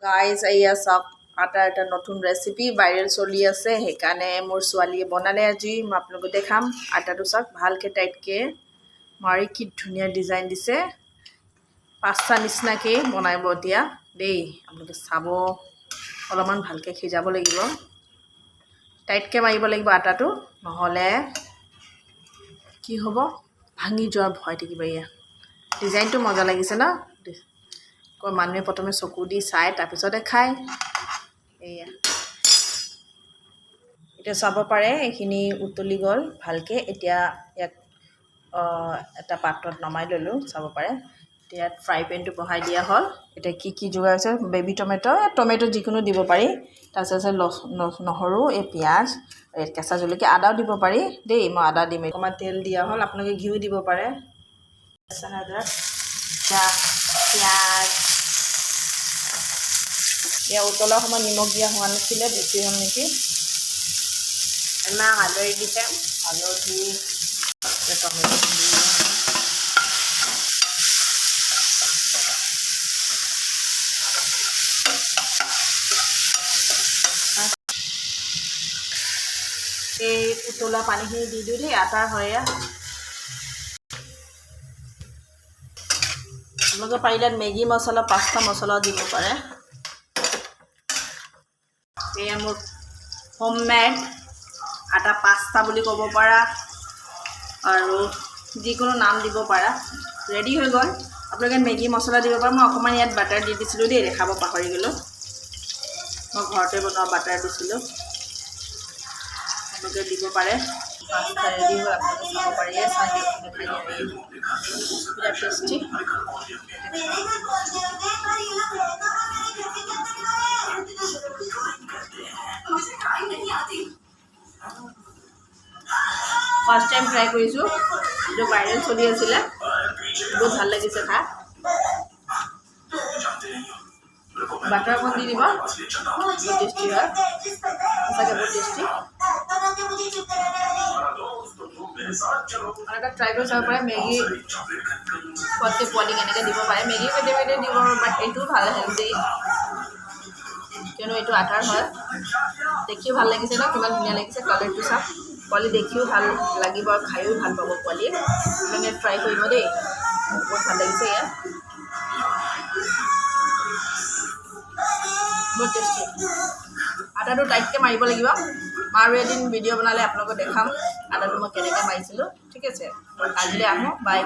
guys এয়া চাওক আটাৰ এটা নতুন ৰেচিপি ভাইৰেল চলি আছে সেইকাৰণে মোৰ ছোৱালীয়ে বনালে আজি মই আপোনালোকক দেখাম আটাটো চাওক ভালকৈ টাইটকৈ মাৰি কি ধুনীয়া ডিজাইন দিছে পাস্তা নিচিনাকৈ বনাব এতিয়া দেই আপোনালোকে চাব অলপমান ভালকৈ সিজাব লাগিব টাইটকৈ মাৰিব লাগিব আটাটো নহ'লে কি হ'ব ভাঙি যোৱাৰ ভয় থাকিব এয়া ডিজাইনটো মজা লাগিছে ন মানুহে প্ৰথমে চকু দি চাই তাৰপিছতে খায় এয়া এতিয়া চাব পাৰে এইখিনি উতলি গ'ল ভালকৈ এতিয়া ইয়াক এটা পাত্ৰত নমাই ল'লোঁ চাব পাৰে এতিয়া ফ্ৰাই পেনটো বহাই দিয়া হ'ল এতিয়া কি যোগাৰ আছে বেবী টমেটো যিকোনো দিব পাৰি তাৰপিছত নহৰু এই পিঁয়াজ কেঁচা জলকীয়া আদাও দিব পাৰি দেই মই আদা দিম অকণমান তেল দিয়া হ'ল আপোনালোকে ঘিউ দিব পাৰে পিঁয়াজ এয়া উতলাৰ সময়ত নিমখ দিয়া হোৱা নাছিলে বেছি হ'ল নেকি হালধি দিছে হালধি টমেটো এই উতলা পানীখিনি দি দিওঁ দেই আটাৰ হয় আপোনালোকে পাৰিলে মেগী মছলা পাস্তা মছলাও দিব পাৰে এয়া মোৰ হোমমেড আটা পাস্তা বুলি ক'ব পাৰা আৰু যিকোনো নাম দিব পাৰা ৰেডি হৈ গ'ল আপোনালোকে মেগী মছলা দিব পাৰে মই অকণমান ইয়াত বাটাৰ দি দিছিলোঁ দেই দেখাব পাহৰি গ'লোঁ মই ঘৰতে বনোৱা বাটাৰ দিছিলোঁ আপোনালোকে দিব পাৰে পাস্তা ৰেডি হ'ল আপোনালোকে চাব পাৰে বিৰাট টেষ্টি ফাৰ্ষ্ট টাইম ট্ৰাই কৰিছোঁ এইটো ভাইৰেল চলি আছিলে বহুত ভাল লাগিছে খাই বাটাৰ অকণ দি দিব বহুত টেষ্টি হয় সঁচাকৈ বহুত টেষ্টি আৰু এটা ট্ৰাই কৰি চাব পাৰে মেগী খোৱাতকৈ পোৱালিক এনেকৈ দিব পাৰে মেগী কেতিয়াবা দিব বাট এইটোও ভাল হেল্ডি কিয়নো এইটো আটাৰ হয় দেখিও ভাল লাগিছে ন কিমান ধুনীয়া লাগিছে কালাৰটো চাওক পোৱালি দেখিও ভাল লাগিব আৰু খায়ো ভাল পাব পোৱালীয়ে মানে ট্ৰাই কৰিব দেই বহুত ভাল লাগিছে ইয়াত বহুত টেষ্টি আটাটো টাইটকৈ মাৰিব লাগিব আৰু এদিন ভিডিঅ' বনালে আপোনালোকক দেখাম আটাটো মই কেনেকৈ মাৰিছিলোঁ ঠিক আছে আজিলৈ আহোঁ বাই